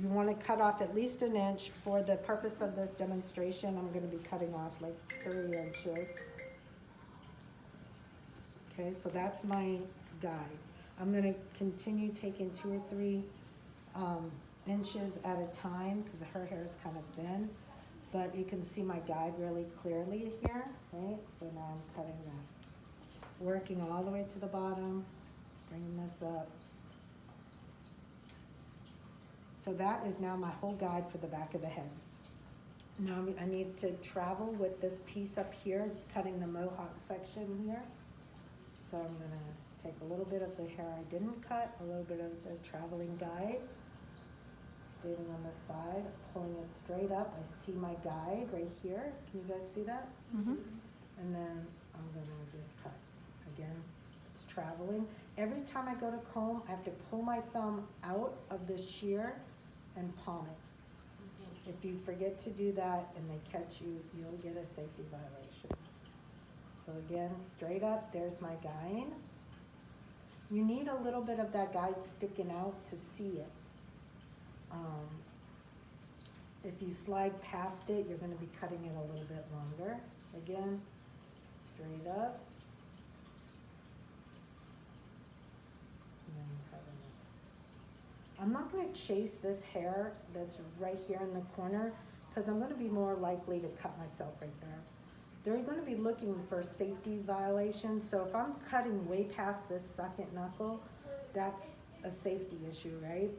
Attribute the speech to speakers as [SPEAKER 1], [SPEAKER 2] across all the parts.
[SPEAKER 1] you wanna cut off at least an inch. For the purpose of this demonstration, I'm gonna be cutting off like 3 inches. Okay, so that's my guide. I'm gonna continue taking 2 or 3 inches at a time, because her hair is kind of thin. But you can see my guide really clearly here, right? So now I'm cutting that. Working all the way to the bottom, bringing this up. So that is now my whole guide for the back of the head. Now I need to travel with this piece up here, cutting the mohawk section here. So I'm gonna take a little bit of the hair I didn't cut, a little bit of the traveling guide, standing on the side, pulling it straight up. I see my guide right here. Can you guys see that?
[SPEAKER 2] Mm-hmm.
[SPEAKER 1] And then I'm gonna just cut. Again, it's traveling. Every time I go to comb, I have to pull my thumb out of the shear and palm it. If you forget to do that and they catch you, you'll get a safety violation. So again, straight up, there's my guide. You need a little bit of that guide sticking out to see it. If you slide past it, you're gonna be cutting it a little bit longer. Again, straight up. And then cutting it. I'm not gonna chase this hair that's right here in the corner, because I'm gonna be more likely to cut myself right there. They're gonna be looking for safety violations, so if I'm cutting way past this second knuckle, that's a safety issue, right?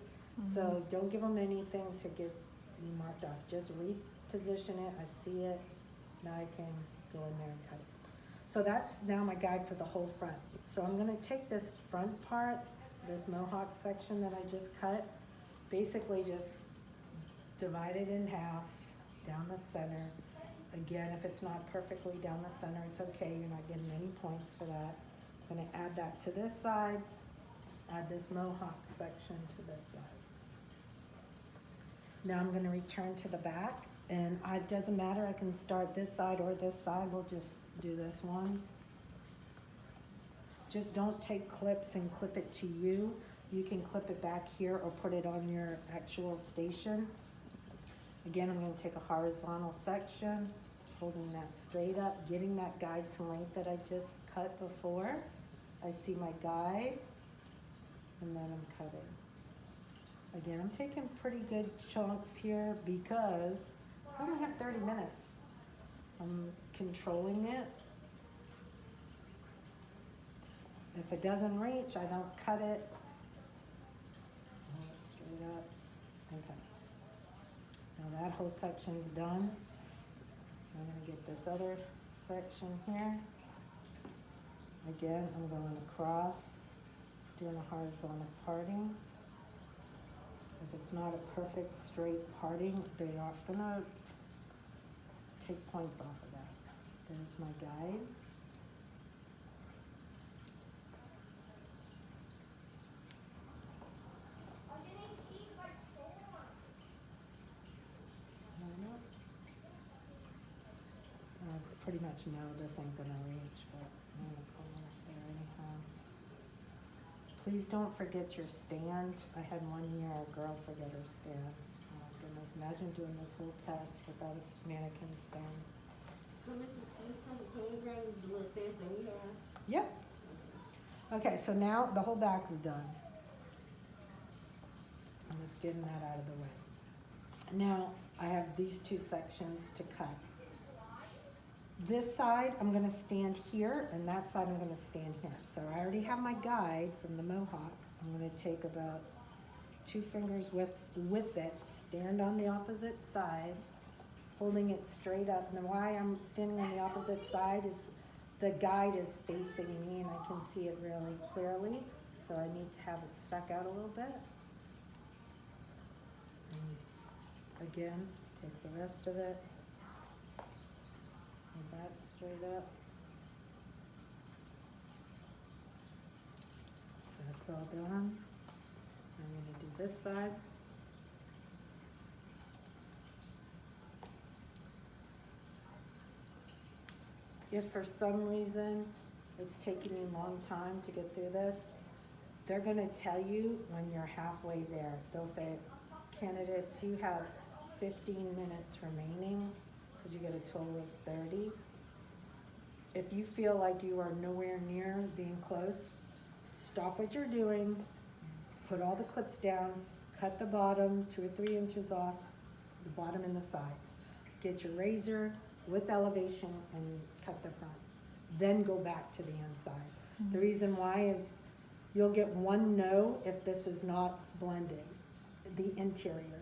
[SPEAKER 1] So don't give them anything to get me marked off. Just reposition it. I see it. Now I can go in there and cut it. So that's now my guide for the whole front. So I'm gonna take this front part, this mohawk section that I just cut, basically just divide it in half, down the center. Again, if it's not perfectly down the center, it's okay. You're not getting any points for that. I'm gonna add that to this side, add this mohawk section to this side. Now I'm gonna return to the back, and it doesn't matter, I can start this side or this side. We'll just do this one. Just don't take clips and clip it to you. You can clip it back here or put it on your actual station. Again, I'm gonna take a horizontal section, holding that straight up, getting that guide to length that I just cut before. I see my guide, and then I'm cutting. Again, I'm taking pretty good chunks here because I only have 30 minutes. I'm controlling it. If it doesn't reach, I don't cut it. Straight up and cut. Now that whole section's done. I'm gonna get this other section here. Again, I'm going across, doing a horizontal parting. If it's not a perfect straight parting, they are gonna take points off of that. There's my guide. I pretty much know this ain't gonna reach, but I'm gonna pull it up there anyhow. Please don't forget your stand. I had one year a girl forget her stand. Oh my goodness, imagine doing this whole test without a mannequin stand.
[SPEAKER 3] So Mrs. Can you bring the little stand that we have?
[SPEAKER 1] Yep. Okay, so now the whole back is done. I'm just getting that out of the way. Now I have these two sections to cut. This side I'm gonna stand here, and that side I'm gonna stand here. So I already have my guide from the mohawk. I'm gonna take about 2 fingers with it, stand on the opposite side, holding it straight up. And why I'm standing on the opposite side is the guide is facing me and I can see it really clearly. So I need to have it stuck out a little bit. And again, take the rest of it. Hold that straight up. That's all done. I'm gonna do this side. If for some reason it's taking you a long time to get through this, they're gonna tell you when you're halfway there. They'll say, candidates, you have 15 minutes remaining, because you get a total of 30. If you feel like you are nowhere near being close, stop what you're doing, put all the clips down, cut the bottom 2 or 3 inches off, the bottom and the sides. Get your razor with elevation and cut the front. Then go back to the inside. The reason why is you'll get one no if this is not blended, the interior.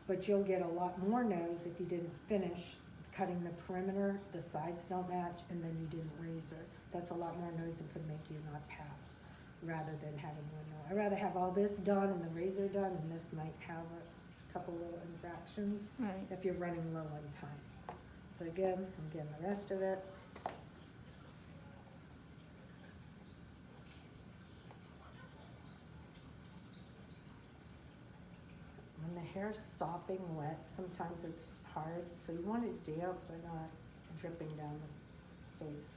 [SPEAKER 1] But you'll get a lot more no's if you didn't finish cutting the perimeter, the sides don't match, and then you didn't razor. That's a lot more no's and could make you not pass, rather than having one no. I'd rather have all this done and the razor done, and this might have a couple little infractions
[SPEAKER 2] Right.
[SPEAKER 1] if you're running low on time. So again, I'm getting the rest of it. When the hair's sopping wet, sometimes it's hard, so you want it damp but not dripping down the face.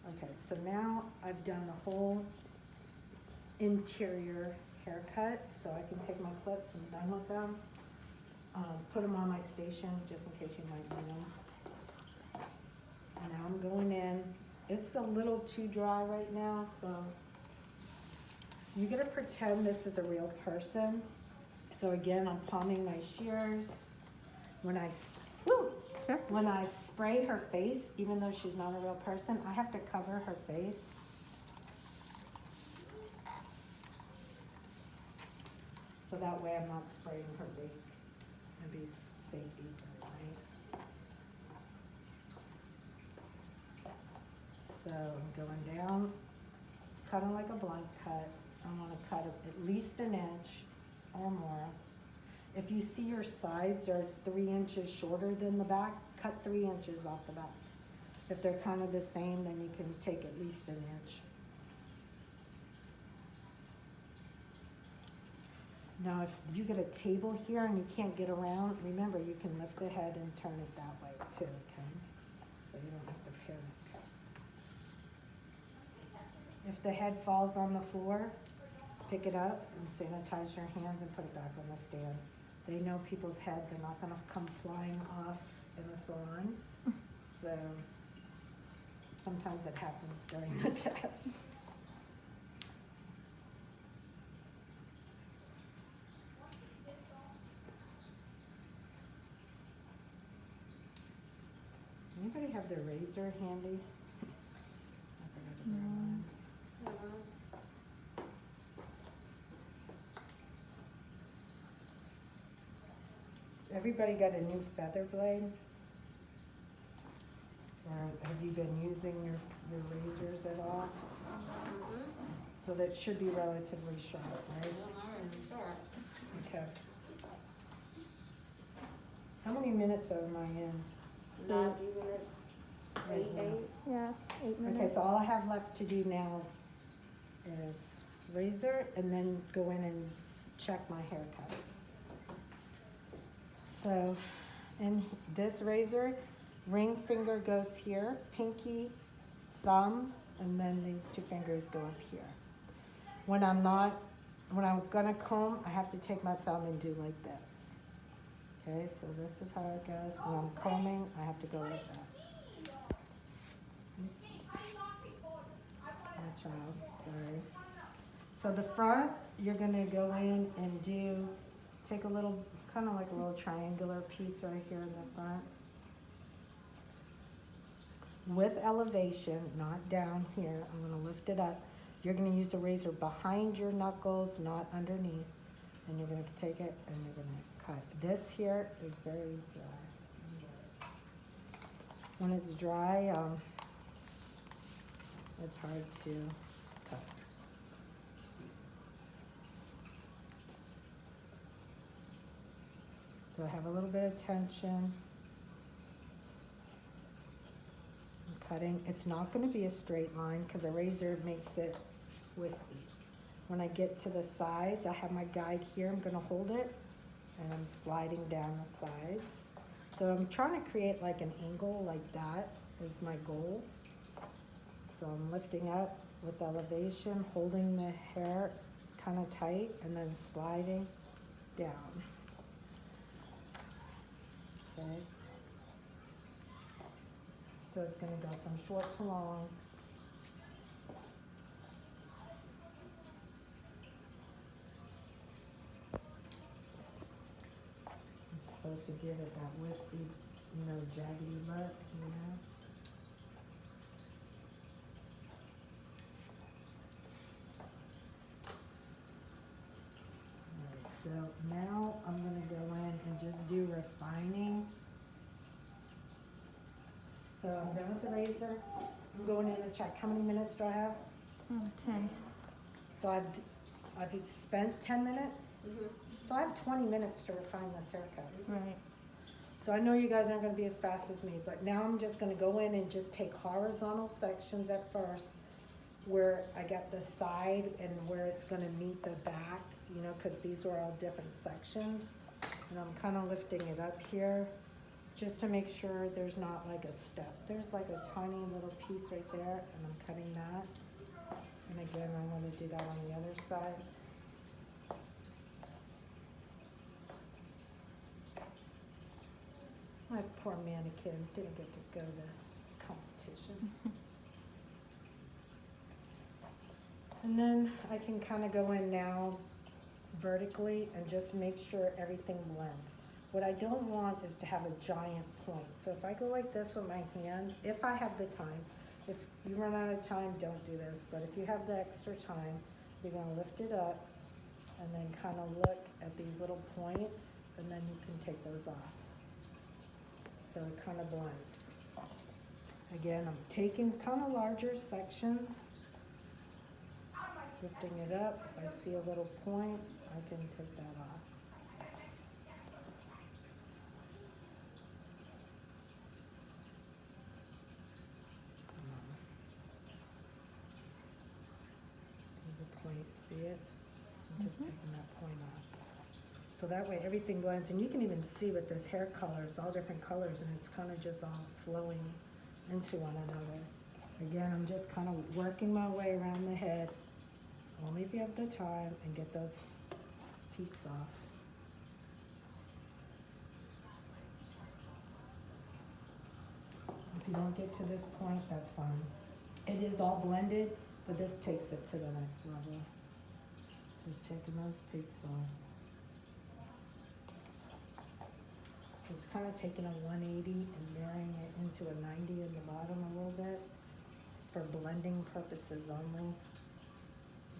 [SPEAKER 1] Okay, so now I've done the whole interior haircut, so I can take my clips and done with them. Put them on my station just in case you might need them. And now I'm going in. It's a little too dry right now, so you're gonna pretend this is a real person. So again, I'm palming my shears. When I spray her face, even though she's not a real person, I have to cover her face. So that way I'm not spraying her face and be safety, right? So I'm going down, cutting like a blunt cut. I want to cut at least an inch or more. If you see your sides are 3 inches shorter than the back, cut 3 inches off the back. If they're kind of the same, then you can take at least an inch. Now, if you get a table here and you can't get around, remember you can lift the head and turn it that way too, okay? So you don't have to panic. If the head falls on the floor, pick it up and sanitize your hands and put it back on the stand. They know people's heads are not gonna come flying off in the salon, so sometimes it happens during the test. Anybody have their razor handy? I forgot to bring mine. Everybody got a new feather blade? Or have you been using your razors at all? So that should be relatively sharp, right? Okay. How many minutes am I in?
[SPEAKER 3] Not even at
[SPEAKER 1] Right now?
[SPEAKER 3] 8.
[SPEAKER 2] Yeah, 8 minutes.
[SPEAKER 1] Okay, so all I have left to do now is razor and then go in and check my haircut. So, in this razor, ring finger goes here, pinky, thumb, and then these 2 fingers go up here. When I'm gonna comb, I have to take my thumb and do like this. Okay, so this is how it goes. When I'm combing, I have to go like that. My child, sorry. So the front, you're gonna go in and take a little, kind of like a little triangular piece right here in the front. With elevation, not down here, I'm gonna lift it up. You're gonna use the razor behind your knuckles, not underneath. And you're gonna take it and you're gonna cut. This here is very dry. When it's dry, it's hard to cut. So have a little bit of tension. I'm cutting. It's not going to be a straight line because a razor makes it wispy. When I get to the sides, I have my guide here. I'm going to hold it and I'm sliding down the sides. So I'm trying to create like an angle like that is my goal. So I'm lifting up with elevation, holding the hair kind of tight and then sliding down. Okay. So it's gonna go from short to long. It's supposed to give it that wispy, jaggedy look. Alright, so now I'm gonna go in and just do refining. So I'm done with the razor. I'm going in to check how many minutes do I have?
[SPEAKER 2] 10.
[SPEAKER 1] So I've spent 10 minutes.
[SPEAKER 3] Mhm.
[SPEAKER 1] So I have 20 minutes to refine this haircut.
[SPEAKER 2] Right.
[SPEAKER 1] So I know you guys aren't gonna be as fast as me, but now I'm just gonna go in and just take horizontal sections at first where I got the side and where it's gonna meet the back, cause these are all different sections. And I'm kinda lifting it up here just to make sure there's not like a step. There's like a tiny little piece right there and I'm cutting that. And again, I'm gonna do that on the other side. My poor mannequin didn't get to go to competition. And then I can kind of go in now vertically and just make sure everything blends. What I don't want is to have a giant point. So if I go like this with my hand, if I have the time, if you run out of time, don't do this. But if you have the extra time, you're gonna lift it up and then kind of look at these little points and then you can take those off. So it kind of blends. Again, I'm taking kind of larger sections, lifting it up. If I see a little point, I can take that off. There's a point, see it? I'm just taking that point off. So that way everything blends, and you can even see with this hair color, it's all different colors, and it's kind of just all flowing into one another. Again, I'm just kind of working my way around the head, only if you have the time, and get those peaks off. If you don't get to this point, that's fine. It is all blended, but this takes it to the next level. Just taking those peaks off. So it's kind of taking a 180 and marrying it into a 90 in the bottom a little bit for blending purposes only.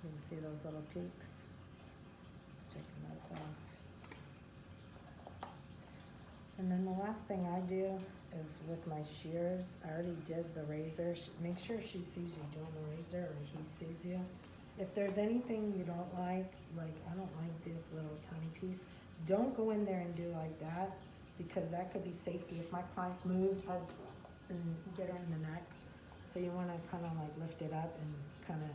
[SPEAKER 1] You can see those little peaks. Just taking those off. And then the last thing I do is with my shears, I already did the razor. Make sure she sees you doing the razor or he sees you. If there's anything you don't like I don't like this little tiny piece, don't go in there and do like that, because that could be safety. If my client moved, I'd get her in the neck. So you wanna kinda like lift it up and kinda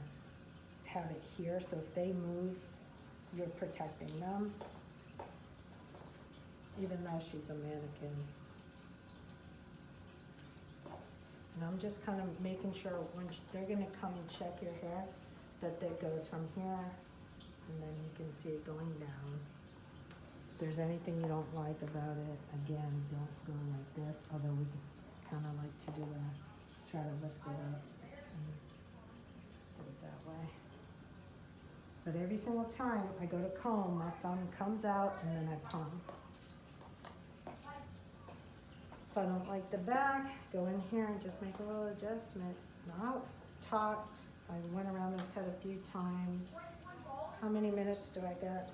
[SPEAKER 1] have it here, so if they move, you're protecting them, even though she's a mannequin. And I'm just kind of making sure when they're gonna come and check your hair, that goes from here, and then you can see it going down. If there's anything you don't like about it, again, don't go like this, although we kind of like to do that. Try to lift it up and do it that way. But every single time I go to comb, my thumb comes out and then I comb. If I don't like the back, go in here and just make a little adjustment. Now I talked, I went around this head a few times. How many minutes do I got?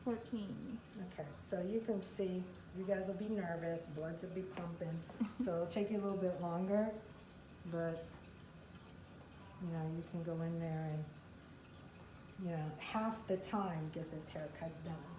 [SPEAKER 2] 14.
[SPEAKER 1] Okay, so you can see, you guys will be nervous, bloods will be pumping, so it'll take you a little bit longer, but, you can go in there and, half the time get this haircut done.